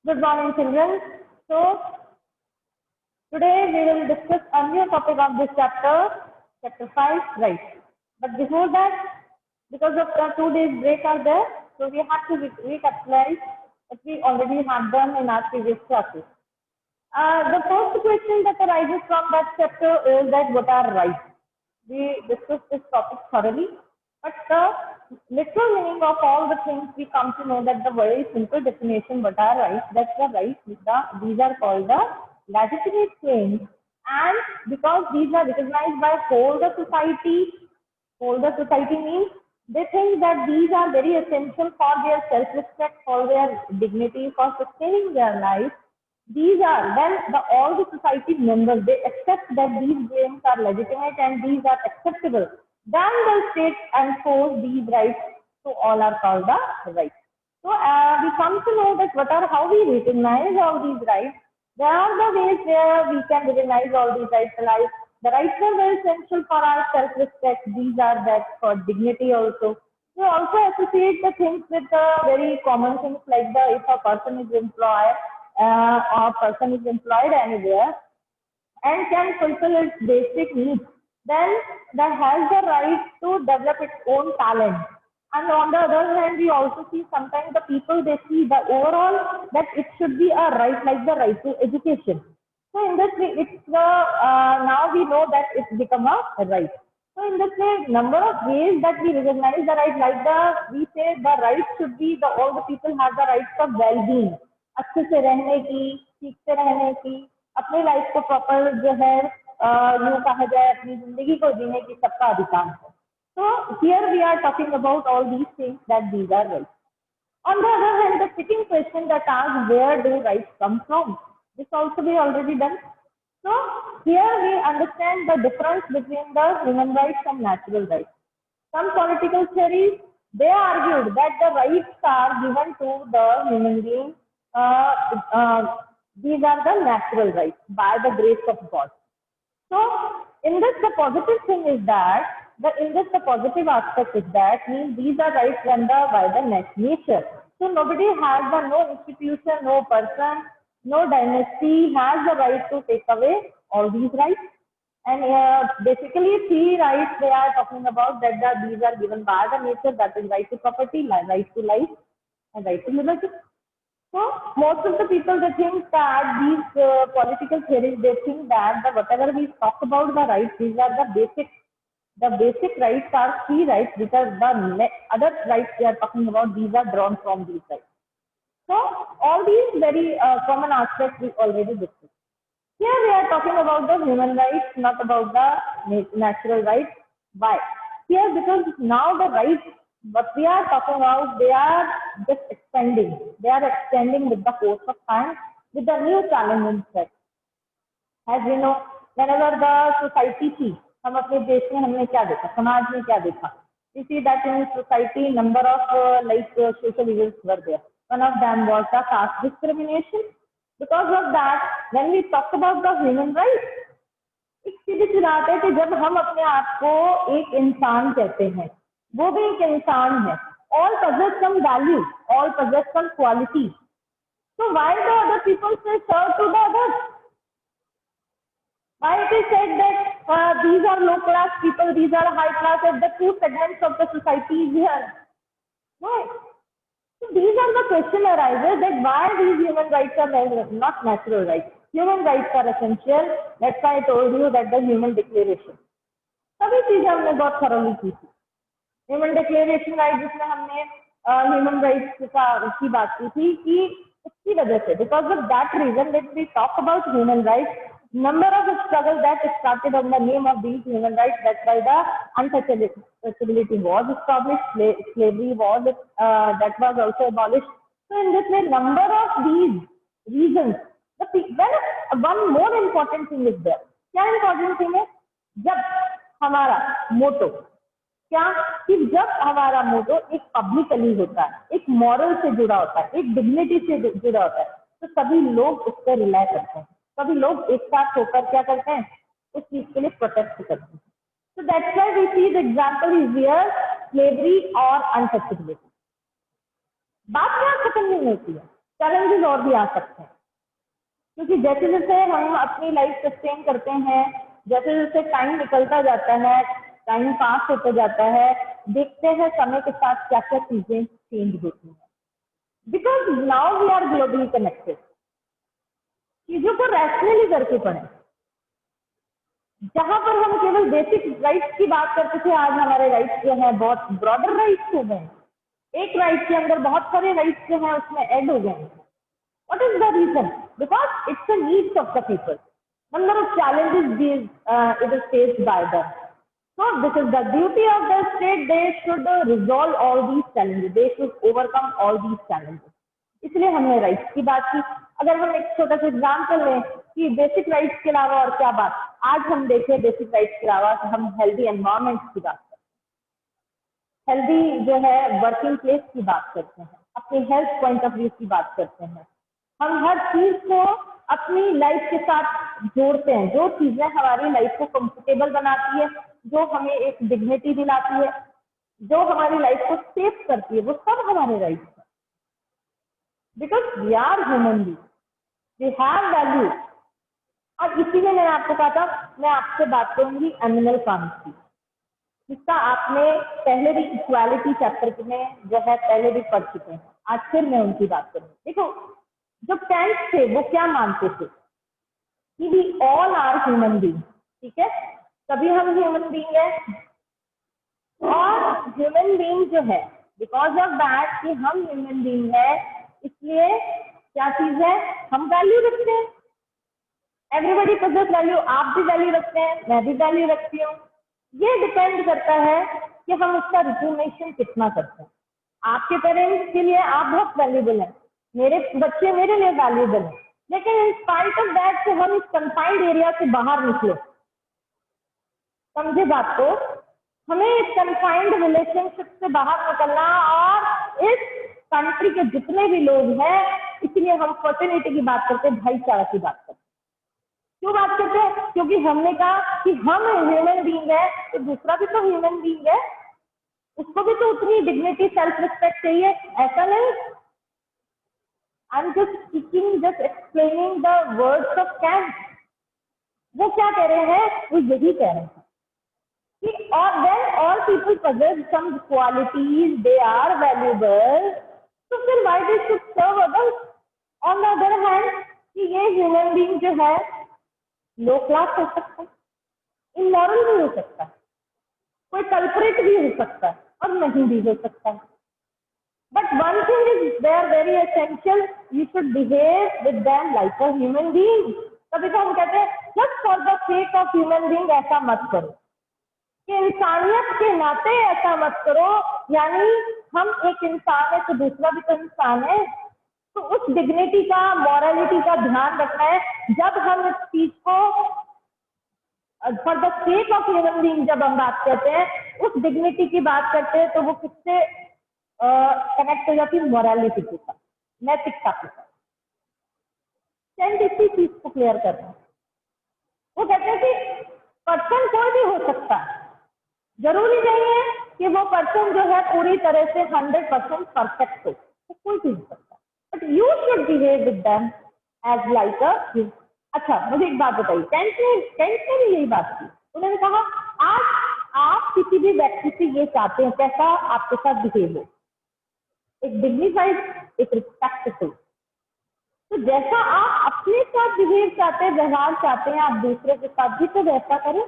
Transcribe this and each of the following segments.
Good morning, children. So, today we will discuss a new topic of this chapter, chapter 5, right. But before that, because of the 2 days break are there, so we have to recapitalize what we already have done in our previous classes. The first question that arises from that chapter is that what are rights? We discussed this topic thoroughly, but the literal meaning of all the things we come to know that the very simple definition what are rights, that's the rights, these are called the legitimate claims, and because these are recognized by whole the society means they think that these are very essential for their self-respect, for their dignity, for sustaining their life. These are then all the society members they accept that these claims are legitimate and these are acceptable. Then the state enforce these rights, so all are called the rights. So we come to know that what are how we recognize all these rights. There are the ways where we can recognize all these rights. Like the rights are very essential for our self-respect. These are that for dignity also. We also associate the things with the very common things like the if a person is employed or person is employed anywhere and can fulfill its basic needs, then that has the right to develop its own talent. And on the other hand, we also see sometimes the people they see the overall that it should be a right like the right to education. So in this way, it's the now we know that it's become a right. So in this way, number of ways that we recognize the right, like we say the right should be the all the people have the rights of well-being, अच्छे से रहने की, ठीक से रहने की, अपनी life को प्रॉपर जो है यूं कहा जाए अपनी जिंदगी को जीने की सबका अधिकार है. So here we are talking about all these things that these are rights. On the other hand, the second question that asks where do rights come from? This also we already done. So here we understand the difference between the human rights and natural rights. Some political theories they argued that the rights are given to the human being. These are the natural rights by the grace of God. So in this the positive thing is that the positive aspect is that means these are rights run by the nature. So nobody has no institution, no person, no dynasty has the right to take away all these rights. And basically three rights they are talking about that these are given by the nature, that is right to property, right to life, and right to liberty. So most of the people they think that these political theories they think that whatever we talk about the rights, these are the basic rights are three rights which are the other rights we are talking about, these are drawn from these rights. So all these very common aspects we already discussed. Here we are talking about the human rights, not about the natural rights. Why? Here because now the rights what we are talking about they are just expanding. They are extending with the course of time with the new challenges set. As we know, whenever the society थी, हम अपने देश में हमने क्या देखा, समाज में क्या देखा? We see that in society, number of social evils were there. One of them was the caste discrimination. Because of that, when we talk about the human rights, एक सीधी सी बात है कि जब हम अपने आप को एक इंसान कहते हैं, वो भी एक इंसान है. All possess some value, all possess some quality. So why the other people say serve to the others? Why it is said that these are low class people, these are high class, and the two segments of the society is here? Why? So these are the question arises that why these human rights are not natural rights. Human rights are essential. That's why I told you that the human declaration. सभी चीजें हमने बहुत thoroughly की थी. Human declaration right जिसमें हमने human rights की बात की थी कि उसकी वजह से because of that reason that we talk about human rights number of struggle that started on the name of these human rights. That's why the untouchability was established, slavery was that was also abolished. So in this way, number of these reasons. Then one more important thing is there. क्या important thing है? जब हमारा मोटो क्या कि जब हमारा मोटो एक publicly होता है, एक मॉरल से जुड़ा होता है, एक डिग्निटी से जुड़ा होता है, तो सभी लोग उस पर रिलाय करते हैं, सभी लोग एक साथ होकर क्या करते हैं, उस चीज के लिए प्रोटेक्ट करते हैं. So that's why we see the example is here, slavery or untouchability. बात यहाँ खत्म नहीं होती है. चैलेंजेस और भी आ सकते हैं, क्योंकि जैसे जैसे हम अपनी लाइफ सस्टेन करते हैं, जैसे जैसे टाइम निकलता जाता है, टाइम पास होता जाता है, देखते हैं समय के साथ क्या क्या चीजें चेंज होती हैं। Because now we are globally connected, चीजों को रैशनली करके पढ़ें। जहां पर हम केवल बेसिक राइट्स की बात करते थे, आज हमारे राइट्स जो है बहुत ब्रॉडर राइट्स हो गए। एक राइट के अंदर बहुत सारे राइट्स जो है उसमें ऐड हो गए। What is the reason? Because it's the needs of the people. Number of challenges it is faced by them. So this is the duty of the state. They should resolve all these challenges. They should overcome all these challenges. इसलिए हमने rights की बात की। अगर हम एक छोटा सा एग्जाम्पल लें कि बेसिक राइट्स के अलावा और क्या बात, आज हम देखें बेसिक राइट्स के अलावा हम हेल्दी एनवायरमेंट की बात करते हैं, हेल्दी जो है वर्किंग प्लेस की बात करते हैं, अपनी हेल्थ पॉइंट ऑफ व्यू की बात करते हैं। हम हर चीज को अपनी लाइफ के साथ जोड़ते हैं, जो चीजें हमारी लाइफ को कंफर्टेबल बनाती है, जो हमें एक डिग्निटी दिलाती है, जो हमारी लाइफ को सेफ करती है, वो सब हमारे राइट्स हैं। Because we are human being, we have value. और इसीलिए मैंने आपको कहा था मैं आपसे बात करूंगी एनिमल फॉर्म्स की, जिसका आपने पहले भी इक्वालिटी चैप्टर में जो है पहले भी पढ़ चुके हैं। आज फिर मैं उनकी बात करूंगी। देखो, जो प्लांट्स थे वो क्या मानते थे कि we all are human being, ठीक है, तभी हम ह्यूमन बीइंग है। और ह्यूमन बीइंग जो है, बिकॉज ऑफ दैट कि हम ह्यूमन बीइंग है, इसलिए क्या चीज है, हम वैल्यू रखते हैं। एवरीबडी पोजेस वैल्यू, आप भी वैल्यू रखते हैं, मैं भी वैल्यू रखती हूँ। ये डिपेंड करता है कि हम उसका रिकग्निशन कितना करते हैं। आपके पेरेंट्स के लिए आप बहुत वैल्यूबल हैं, मेरे बच्चे मेरे लिए वैल्यूबल है, लेकिन इन स्पाइट ऑफ दैट से हम इस कंफाइंड एरिया से बाहर निकले, समझे बात को, हमें इस कंफाइंड रिलेशनशिप से बाहर निकलना और इस कंट्री के जितने भी लोग हैं, इसलिए हम फर्टिलिटी की बात करते हैं, भाईचारा की बात करते हैं। क्यों बात करते हैं? क्योंकि हमने कहा कि हम ह्यूमन बीइंग है, तो दूसरा भी तो ह्यूमन बीइंग है, उसको भी तो उतनी डिग्निटी सेल्फ रिस्पेक्ट चाहिए, ऐसा नहीं। I'm just speaking, just explaining the words of Kant. वो क्या कह रहे हैं? वो यही कह रहे हैं कि when all people possess some qualities, they are valuable. तो फिर why they should serve others? On the other hand, कि ये human being जो है low class हो सकता है, immoral भी हो सकता है, कोई culprit भी हो सकता है और नहीं भी हो सकता है। But one thing is there very essential, you should behave with them like a human being. तभी तो हम कहते हैं just for the sake of human being ऐसा मत करो, कि इंसानियत के नाते ऐसा मत करो, यानी हम एक इंसान है तो दूसरा भी तो इंसान है, तो उस डिग्निटी का, मॉरलिटी का ध्यान रखना है। जब हम इस चीज को for the sake of human being जब हम बात करते हैं, उस डिग्निटी की बात करते हैं, तो वो किससे कनेक्ट हो जाती है? मॉरलिटी के साथ, नैतिकता के साथ। सेंट इसी चीज को क्लियर कर रहे हैं। वो कहते हैं कि पर्सन कोई भी हो सकता है, जरूरी नहीं है कि वो पर्सन जो है पूरी तरह से 100% परफेक्ट हो, तो कोई भी हो सकता है, but you should behave with them as like a. अच्छा, मुझे एक बात बताइए, कैंट ने भी यही बात की। उन्होंने कहा आज आप किसी भी व्यक्ति से ये चाहते हैं कैसा आपके साथ बिहेव हो, एक डिग्निफाइड, एक रिस्पेक्टफुल। तो जैसा आप अपने साथ बिहेव चाहते हैं, व्यवहार चाहते हैं, आप दूसरे के साथ भी तो वैसा करें,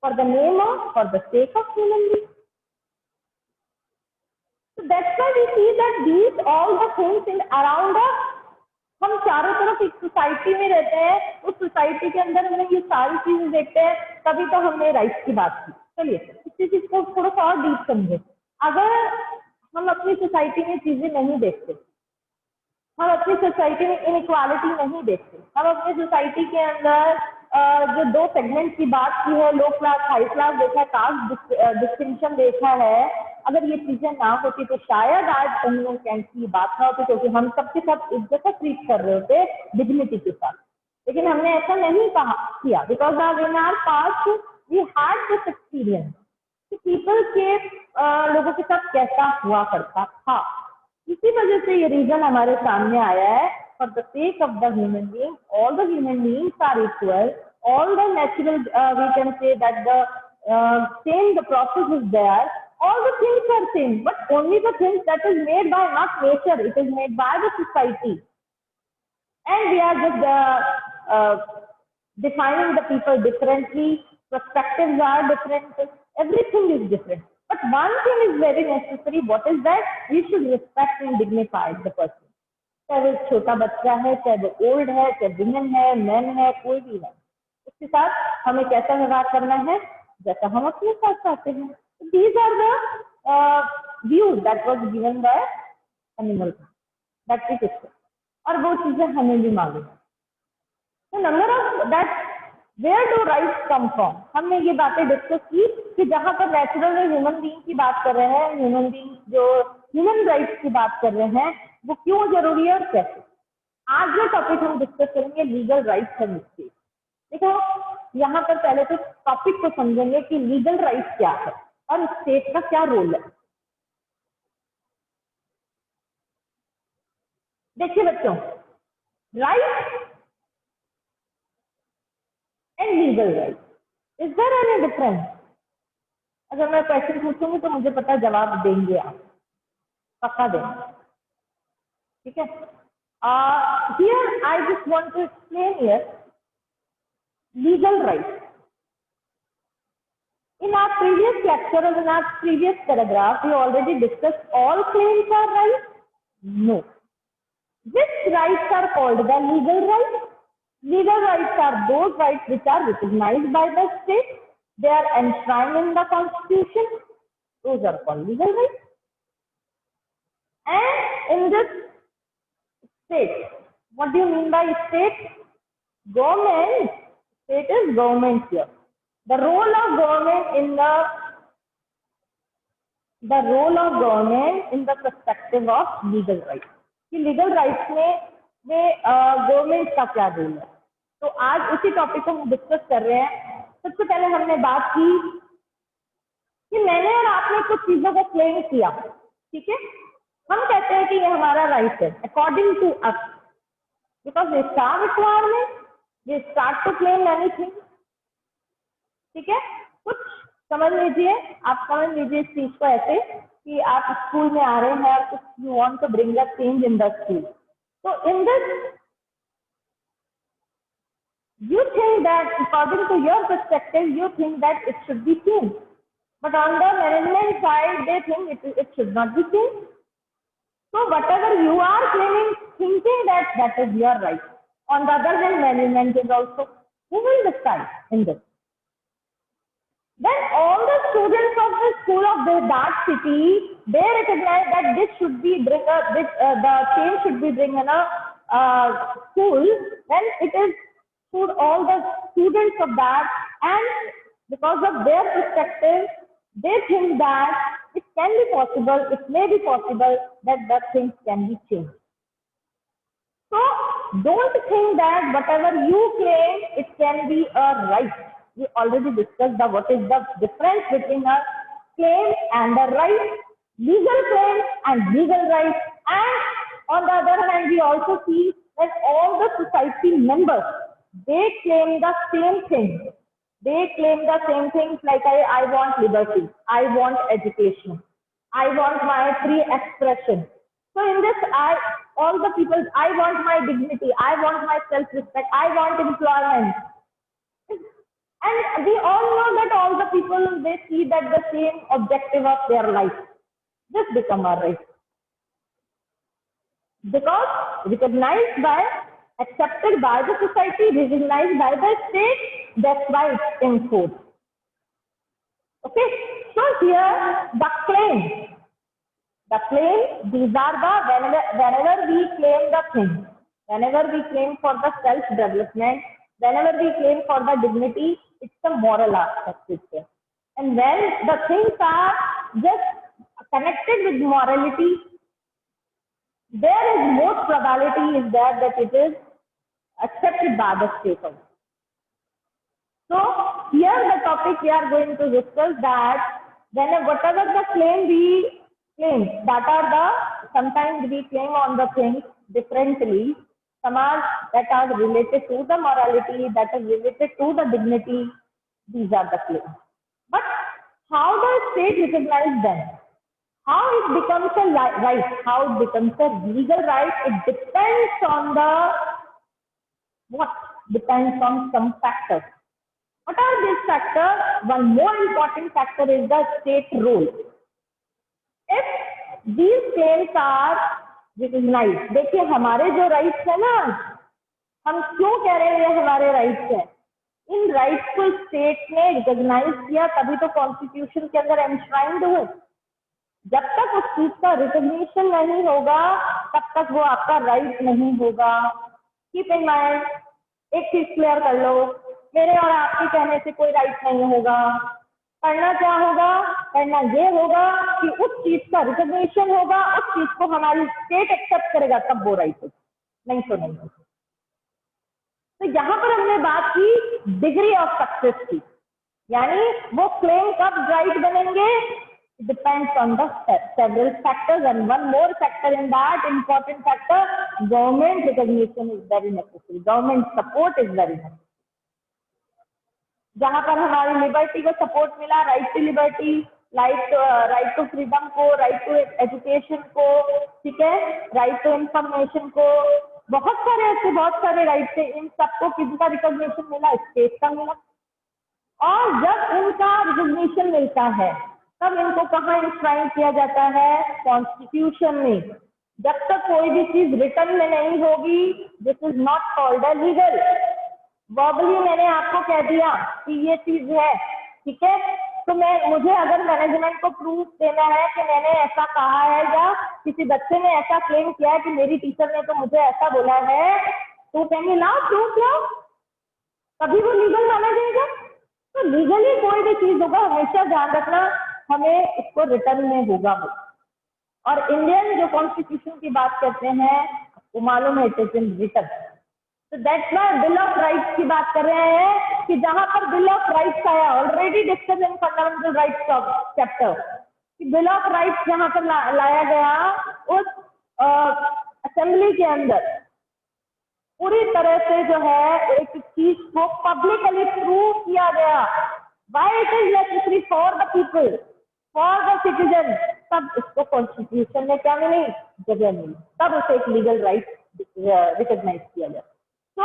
for the name of, for the sake of human being. So that's why we see that these all the things in around us, हम चारों तरफ एक सोसाइटी में रहते हैं, उस सोसाइटी के अंदर हम ये सारी चीजें देखते हैं, तभी तो हमने राइट्स की बात की। चलिए इसी चीज को थोड़ा सा और डीप समझे। अगर हम अपनी सोसाइटी में चीजें नहीं देखते, हम अपनी सोसाइटी में इनइक्वालिटी नहीं देखते, हम अपनी सोसाइटी के अंदर जो दो सेगमेंट की बात की है, लो क्लास हाई क्लास देखा है, कास्ट डिस्टिंक्शन देखा है, अगर ये चीजें ना होती तो शायद आज एनिमल कैंट की बात ना होती, क्योंकि हम सबके साथ एक जैसा ट्रीट कर रहे होते डिग्निटी के साथ। लेकिन हमने ऐसा नहीं किया, because in our past we had this experience कि पीपल के लोगों के साथ कैसा हुआ करता था। इसी वजह से ये रीजन हमारे सामने आया है, for the sake of the human being, all the human beings are equal, all the natural, we can say that the same, the process is there, all the things are same, but only the things that is made by not nature, it is made by the society, and we are just defining the people differently, perspectives are different, everything is different, but one thing is very necessary, what is that? We should respect and dignify the person, चाहे वो छोटा बच्चा है, चाहे वो old है, चाहे women है, मैन है, कोई भी है, उसके साथ हमें कैसा व्यवहार करना है, जैसा हम अपने साथ चाहते हैं. These are the views that was given by animal, that is it, और वो चीजें हमें भी मालूम है. तो number of that where do rights come from, हमने ये बातें डिस्कस की कि जहां पर नेचुरल ह्यूमन बीइंग की बात कर रहे हैं, ह्यूमन बीइंग जो ह्यूमन राइट्स की बात कर रहे हैं, वो क्यों जरूरी है और कैसे. आज जो टॉपिक हम डिस्कस करेंगे लीगल राइट्स एंड स्टेट. देखो यहाँ पर पहले तो टॉपिक को समझेंगे कि लीगल राइट्स क्या है और स्टेट का क्या रोल है. देखिए बच्चों, right and legal right, is there any difference? अगर मैं क्वेश्चन पूछूंगी तो मुझे पता जवाब देंगे आप, पक्का देंगे, ठीक है. Here I just want to explain here legal rights. In our previous lecture or in our previous paragraph, we already discussed all claims are right. No. Which rights are called the legal rights? Legal rights are those rights which are recognized by the state. They are enshrined in the constitution. Those are called legal rights. And in this state, what do you mean by state? Government. State is government here. The role of government in the perspective of legal rights. कि legal rights में government का क्या role है. तो आज उसी topic को हम डिस्कस कर रहे हैं. सबसे पहले हमने बात की कि मैंने और आपने कुछ चीजों को क्लेम किया, ठीक है. हम कहते हैं कि ये हमारा राइट है according to us, because it's our requirement, we start to claim anything, ठीक है. कुछ समझ लीजिए, आप समझ लीजिए इस चीज को ऐसे कि आप स्कूल में आ रहे हैं और कुछ you want to bring a change in the school. तो in this you think that according to your perspective you think that it should be changed, but on the management side they think it should not be changed. So whatever you are claiming, thinking that is your right, on the other hand management is also, who will decide in this? Then all the students of the school of that city, they recognize that this should be the change should be bring in a school. Then it is should all the students of that, and because of their perspective, they think that it can be possible, it may be possible that the things can be changed. So don't think that whatever you claim, it can be a right. We already discussed what is the difference between a claim and a right, legal claim and legal right. And on the other hand, we also see that all the society members, they claim the same thing. They claim the same things like I want liberty, I want education, I want my free expression. So in this, all the people, I want my dignity, I want my self-respect, I want employment. And we all know that all the people, they see that the same objective of their life. This become our right. Because recognized by, accepted by the society, recognized by the state, that's why it's enforced. Okay, so here the claim, these are the, whenever we claim the thing, whenever we claim for the self-development, whenever we claim for the dignity, it's the moral aspect. And when the things are just connected with morality, there is most probability is there that it is accepted by the state also. So here the topic we are going to discuss that whenever whatever the claim we claim, that are the sometimes we claim on the things differently. Some are that are related to the morality, that are related to the dignity. These are the claims. But how the state recognizes them? How it becomes a right? How it becomes a legal right? It depends on the what? Depends on some factors. What are these factors? One more important factor is the state role. If these claims are recognized, देखिए हमारे जो rights है ना, हम क्यों कह रहे हैं ये हमारे राइट्स हैं? इन राइट्स को स्टेट ने रिकॉग्नाइज किया तभी तो कॉन्स्टिट्यूशन के अंदर एनश्राइंड हुए। जब तक उस चीज का रिकॉग्निशन नहीं होगा तब तक वो आपका राइट नहीं होगा। कीप इन माइंड, एक चीज क्लियर कर लो, मेरे और आपके कहने से कोई राइट नहीं होगा। करना क्या होगा? करना ये होगा कि उस चीज का रिकॉग्निशन होगा, उस चीज को हमारी स्टेट एक्सेप्ट करेगा तब वो राइट होगा, नहीं तो नहीं होगा। तो यहाँ पर हमने बात की डिग्री ऑफ सक्सेस की, यानी वो क्लेम कब राइट बनेंगे? Depends on the several factors and one more factor in that important factor, government recognition is very necessary, government support is very necessary. जहां पर हमारी लिबर्टी को सपोर्ट मिला, right to liberty, right to freedom को, right to education को, ठीक है, right to information को, बहुत सारे ऐसे बहुत सारे राइट थे। इन सबको किसका रिकॉग्निशन मिला? स्टेट का मिला। और जब इनका रिकॉग्निशन मिलता है तब इनको कहाँ इंश्राइन किया जाता है? कॉन्स्टिट्यूशन में। जब तक कोई भी चीज रिटर्न में नहीं होगी, this is not called a legal. Verbally मैंने आपको कह दिया कि ये चीज है, ठीक है, तो मुझे अगर मैनेजमेंट को प्रूफ देना है कि मैंने ऐसा कहा है या किसी बच्चे ने ऐसा क्लेम किया है कि मेरी टीचर ने तो मुझे ऐसा बोला है, तो कहेंगे लाओ प्रूफ लाओ, तभी वो लीगल माना जाएगा। तो लीगली कोई भी चीज होगा हमेशा ध्यान रखना हमें इसको रिटर्न में होगा वो। और इंडियन जो कॉन्स्टिट्यूशन की बात करते हैं वो मालूम है, इट इज इन रिटर्न। तो that's why bill of rights की बात कर रहे हैं कि जहां पर बिल ऑफ राइट्स आया, already discuss in fundamental rights chapter, कि बिल ऑफ राइट्स जहां पर लाया गया उस असेंबली के अंदर पूरी तरह से जो है एक चीज को पब्लिकली प्रूव किया गया। Why it is necessary for the people, for the citizen, तब इसको कॉन्स्टिट्यूशन में क्या मिली? जगह मिली, तब उसे एक लीगल राइट रिकॉग्नाइज किया गया। तो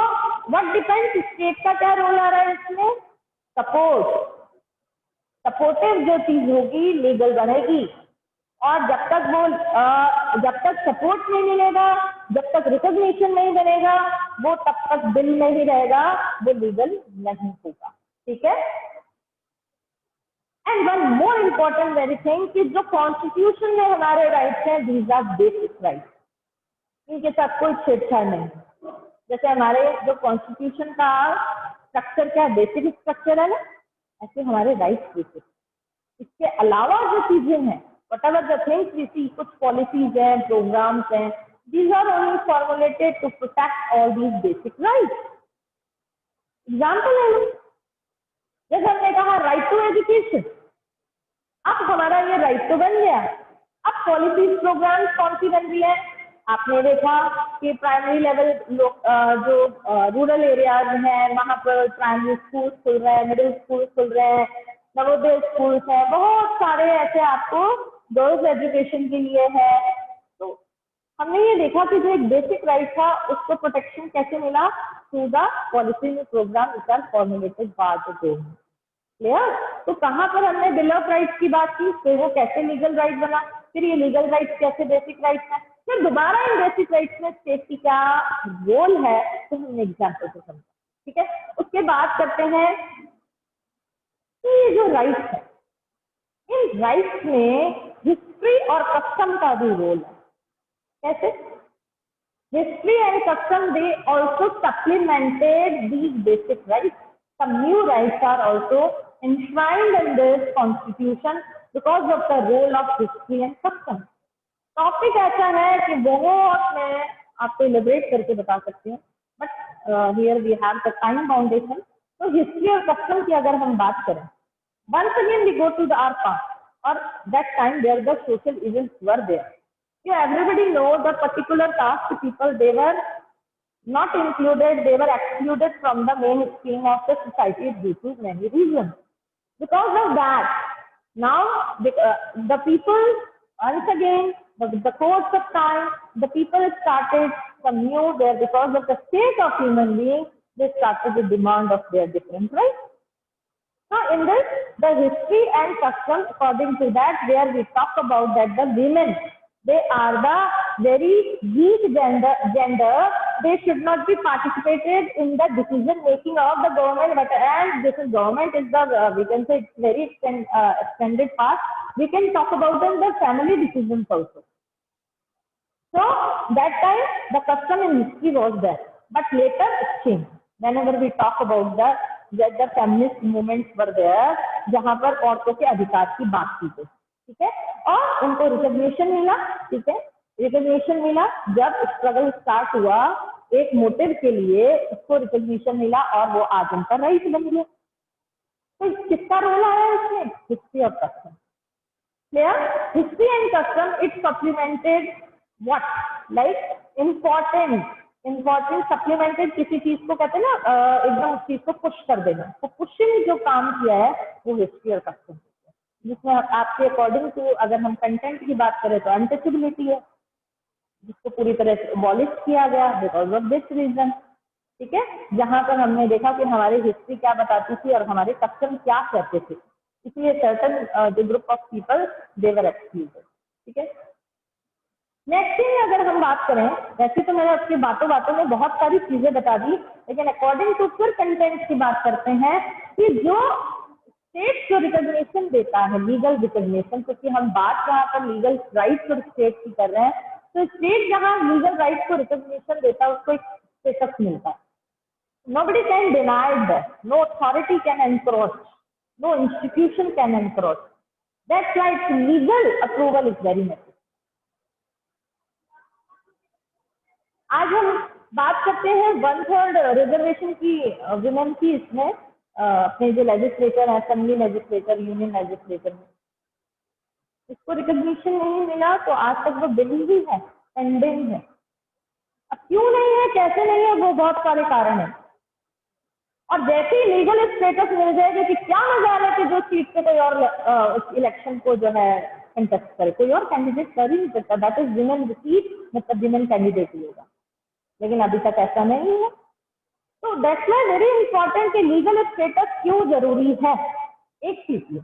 व्हाट डिपेंड्स, स्टेट का क्या रोल आ रहा है इसमें? सपोर्ट, सपोर्टिव जो चीज होगी लीगल बनेगी। और जब तक सपोर्ट नहीं मिलेगा, जब तक रिकॉग्निशन नहीं बनेगा, वो तब तक बिल में ही रहेगा, वो लीगल नहीं होगा, ठीक है। And one more important very thing कि जो कॉन्स्टिट्यूशन में हमारे राइट्स हैं, दीज आर बेसिक राइट्स, इनके साथ कोई छेड़छाड़ नहीं। जैसे हमारे जो कॉन्स्टिट्यूशन का स्ट्रक्चर क्या बेसिक स्ट्रक्चर है ना, ऐसे हमारे राइट्स बेसिक। इसके अलावा जो चीजें हैं, whatever the things we see, कुछ पॉलिसीज हैं, प्रोग्राम्स हैं, these are only formulated to protect all these basic rights. Example है, जैसे हमने कहा राइट टू एजुकेशन, अब हमारा ये राइट तो बन गया। अब पॉलिसीज प्रोग्राम्स कौन सी बन रही है? आपने देखा कि प्राइमरी लेवल जो रूरल एरियाज हैं वहां पर प्राइमरी स्कूल खुल रहे हैं, मिडिल स्कूल खुल रहे हैं, नवोदय स्कूल्स हैं, बहुत सारे ऐसे आपको गर्ल्स एजुकेशन के लिए है। तो हमने ये देखा कि जो एक बेसिक राइट था उसको प्रोटेक्शन कैसे मिला? Through the policy program which are formulated by the government. Clear? तो कहाँ पर हमने बिल ऑफ राइट्स की बात की, फिर वो कैसे लीगल राइट बना, फिर ये लीगल राइट्स कैसे बेसिक राइट्स है, फिर दोबारा इन बेसिक राइट्स में स्टेट की क्या रोल है, तो हमने एग्जाम्पल से समझा, ठीक है। उसके बाद करते हैं कि ये जो राइट्स है, इन राइट्स में हिस्ट्री और कस्टम का भी रोल है। कैसे? History and custom they also supplemented these basic rights. Some new rights are also enshrined in this constitution because of the role of history and custom. Topic ऐसा है कि बहुत मैं आपको इलेबरेट करके बता सकती हूँ, but here we have the time boundation. तो हिस्ट्री और कस्टम की अगर हम बात करें, once again we go to the our past, और that time there the social events were there. everybody know the particular caste people, they were not included, they were excluded from the mainstream of the society due to many reasons. Because of that, now the people, once again, the course of time, the people started some new there because of the state of human beings, they started the demand of their different rights. So in this, the history and custom, according to that, where we talk about that the women, they are the very weak gender. They should not be participated in the decision making of the government. But as this is government is the we can say it's very extended part. We can talk about the family decisions also. So that time the custom in history was there, but later it changed. Whenever we talk about the feminist movements were there, जहाँ पर औरतों के अधिकार की बात की गई, ठीक है, और उनको रिकॉग्निशन मिला, ठीक है, रिकॉग्निशन मिला जब स्ट्रगल स्टार्ट हुआ एक मोटिव के लिए, उसको रिकॉग्निशन मिला और वो आज उनका राइट बन गया. तो किसका रोल आया इसमें? हिस्ट्री और custom. Clear? History and custom it supplemented what like important supplemented किसी चीज को कहते हैं ना एकदम उस चीज को पुश कर देना. तो पुशिंग जो काम किया है वो हिस्ट्री और कस्टम, जिसमें आपके अकॉर्डिंग टू अगर हम कंटेंट की बात करें तो अनटचेबिलिटी है, जिसको पूरी तरह से अबॉलिश किया गया बिकॉज ऑफ दिस रीजन. ठीक है, जहां पर हमने देखा कि हमारी हिस्ट्री क्या बताती थी और हमारे कस्टम क्या कहते थे, इसलिए सर्टन जो group of people they were excluded. ठीक है, नेक्स्ट थिंग अगर हम बात करें, वैसे तो मैंने आपकी बातों बातों में बहुत सारी चीजें बता दी, लेकिन अकॉर्डिंग टू फिर कंटेंट की बात करते हैं कि जो स्टेट जो रिकॉग्निशन देता है, लीगल रिकॉग्निशन, क्योंकि हम बात यहाँ पर लीगल राइट्स और स्टेट की कर रहे हैं, तो स्टेट जहाँ लीगल राइट्स को रिकॉग्निशन देता है उसको एक स्टेटस मिलता है. Nobody can deny that. No authority can encroach. No institution can encroach. That's why legal approval is very necessary. आज हम बात करते हैं 1/3 रिजर्वेशन की वुमेन की. इसमें अपने जो लेजिस्लेटर है, असेंबली लेजिस्लेटर, यूनियन लेजिस्लेटर में इसको रिकॉग्निशन नहीं मिला, तो आज तक वो बिल भी है, पेंडिंग है. अब क्यों नहीं है, कैसे नहीं है, वो बहुत सारे कारण है. और जैसे ही लीगल स्टेटस मिल जाएगा कि क्या मजाल है कि जो सीट पे कोई और इलेक्शन को जो है कंटेस्ट करे, कोई और कैंडिडेट कर ही नहीं सकता. दैट इज विमेन सीट, मतलब विमेन कैंडिडेट ही होगा, लेकिन अभी तक ऐसा नहीं है. तो दैट्स वाई वेरी इंपॉर्टेंट कि लीगल स्टेटस क्यों जरूरी है. एक चीज ये.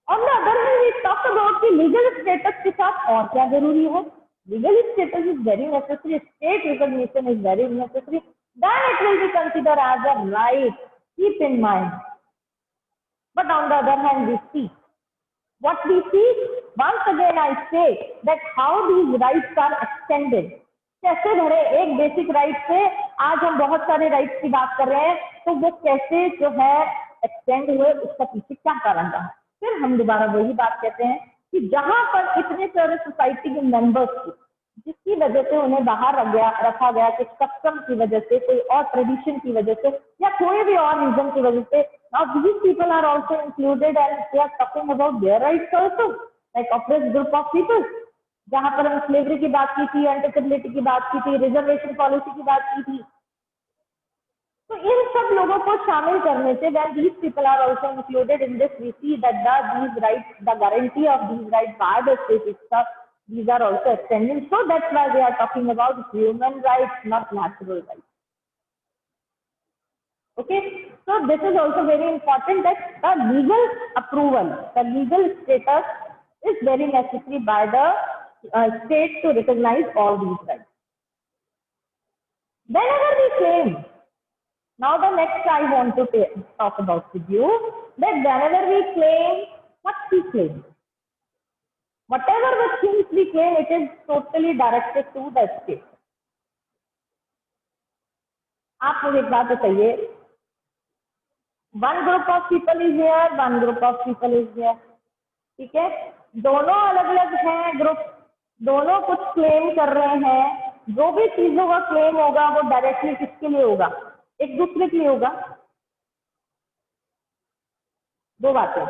On the other hand we talk about कि लीगल स्टेटस के साथ और क्या जरूरी है. Legal status is very necessary, state recognition is very necessary, then it will be considered as a right. Keep in mind. But on the other hand, we see what we see. Once again, I say that how these rights are extended. कैसे बढ़े एक basic right से आज हम बहुत सारे rights की बात कर रहे हैं, तो वो कैसे जो है एक्सटेंड हुए, उसका पीछे क्या कारण रहा. फिर हम दोबारा वही बात कहते हैं कि जहां पर इतने सारे सोसाइटी के मेंबर्स जिसकी वजह से उन्हें बाहर रखा गया, कुछ कस्टम की वजह से, कोई और ट्रेडिशन की वजह से, या कोई भी और रीजन की वजह से, now these people are also included and they are talking about their rights also, like oppressed group of people. जहां पर हम स्लेवरी की बात की थी, अनटचेबिलिटी की बात की थी, रिजर्वेशन पॉलिसी की बात की थी, तो इन सब लोगों को शामिल करने से when these people are also included in this, we see that these rights, the guarantee of these rights by the state itself, these are also extending. So that's why we are talking about human rights, not natural rights. Okay, so this is also very important that the legal approval, the legal status is very necessary by the state to recognize all these rights. Whenever we claim, now the next I want to talk about with you, that whenever we claim, what we claim? Whatever the things we claim, it is totally directed to the state. आप मुझे एक बात बताइए, one group of people is here, one group of people is here. ठीक है, दोनों अलग अलग हैं ग्रुप, दोनों कुछ क्लेम कर रहे हैं. जो भी चीजों का क्लेम होगा वो डायरेक्टली किसके लिए होगा? एक दूसरे के लिए होगा. दो बातें,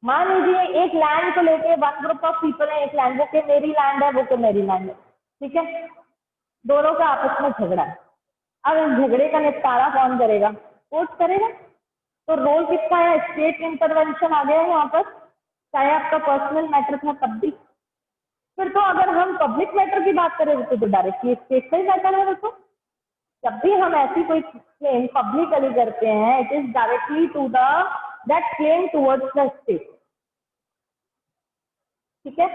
मान लीजिए एक लैंड को लेके वन ग्रुप ऑफ पीपल है, एक लैंड, वो के मेरी लैंड है, वो के मेरी लैंड है, ठीक है, दोनों का आपस में झगड़ा है। अब इस झगड़े का निपटारा कौन करेगा? कोर्ट करेगा। तो रोल किसका है? स्टेट इंटरवेंशन आ गया है यहाँ पर, चाहे आपका पर्सनल मैटर था तब भी। फिर तो अगर हम पब्लिक मैटर की बात करें तो डायरेक्टली स्टेट का ही मैटर है। तो जब भी हम ऐसी कोई क्लेम पब्लिकली करते हैं, it is directly to the that claim towards the state, ठीक है।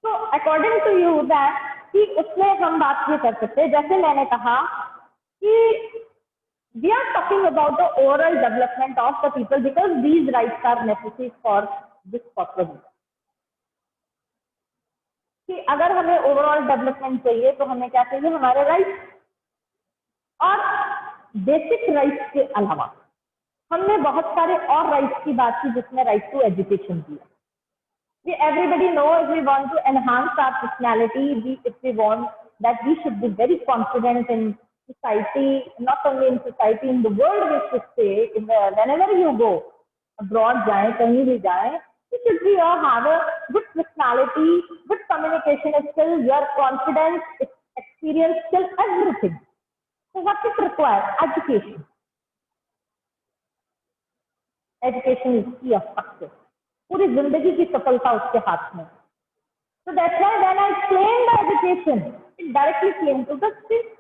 तो अकॉर्डिंग टू यू दैट कि उसमें हम बात ये कर सकते हैं, जैसे मैंने कहा कि we are talking about the overall development of the people because these rights are necessary for this purpose. कि अगर हमें ओवरऑल डेवलपमेंट चाहिए तो हमें क्या चाहिए? हमारे राइट्स। और बेसिक राइट्स के अलावा हमने बहुत सारे और राइट्स की बात की, जिसमें राइट टू एजुकेशन की है। We everybody know if we want to enhance our personality, if we want that we should be very confident in society, not only in society, in the world we should say, whenever you go, abroad जाए, कहीं भी जाए, you should be have a good personality, good communication skills, your confidence, experience skill, everything. So what it requires? Education. Education is key of success. पूरी जिंदगी की सफलता उसके हाथ में। So that's why when I claim the education, it directly came to the state.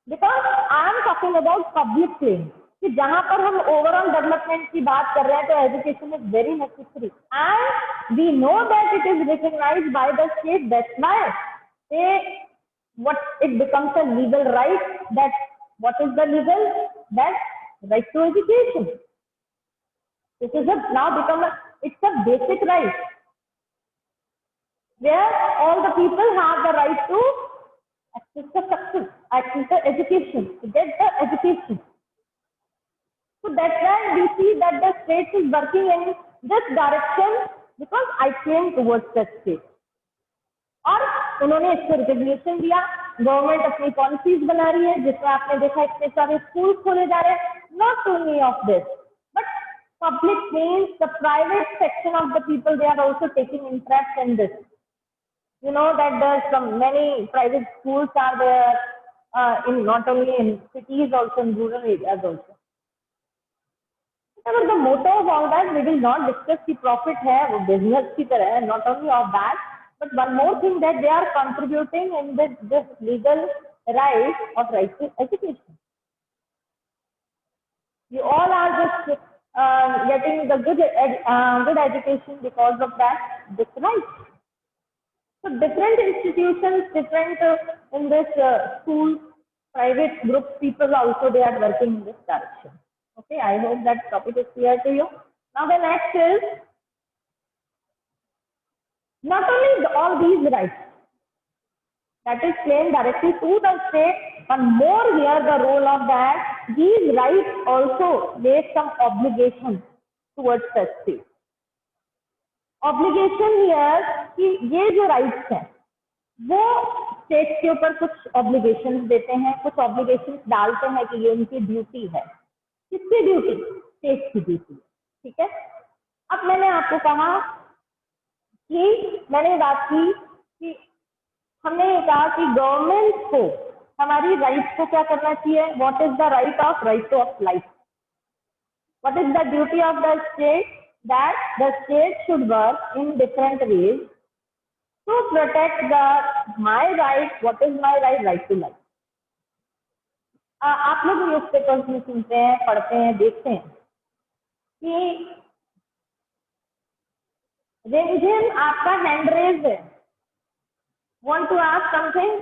Because I am talking about public claim, कि जहां पर हम ओवरऑल डेवलपमेंट की बात कर रहे हैं तो education is very necessary and we know that it is recognised by the state. That's why they what it becomes a legal right. That what is the legal? That right to education. It is now become it's a basic right where all the people have the right to access the success, access the education, to get the education. So that's why we see that the state is working in this direction because I came towards the state. और उन्होंने इसको recognition दिया। Government अपनी policies बना रही है, जिसमें आपने देखा इतने सारे स्कूल खोले जा रहे हैं। Not only of this but public means the private section of the people, they are also taking interest in this. You know that there's some many private schools are there in not only in cities, also in rural areas also. However, the motto of all that, we will not discuss the profit है, वो business की तरह है, not only of that, but one more thing that they are contributing in this legal right of right to education. You all are just getting the good education because of that this right. So different institutions, different in this schools, private groups, people also they are working in this direction. Okay, I hope that topic is clear to you. Now the next is not only all these rights that is claimed directly to the state, but more here the role of that these rights also make some obligation towards the state. Obligation here कि ये जो rights हैं वो state के ऊपर कुछ obligations देते हैं, कुछ ऑब्लिगेशंस डालते हैं कि ये उनकी ड्यूटी है। किसकी ड्यूटी? स्टेट की ड्यूटी, ठीक है। अब मैंने आपको कहा कि मैंने बात की कि हमने ये कहा कि गवर्नमेंट को हमारी राइट्स को क्या करना चाहिए? What is the right of life? What is the duty of the state? That the state should work in different ways to protect my right. What is my right? Right to life. आप लोग newspapers में सुनते हैं, पढ़ते हैं, देखते हैं कि रेंजिन आपका हैंड रेज है, want to ask something?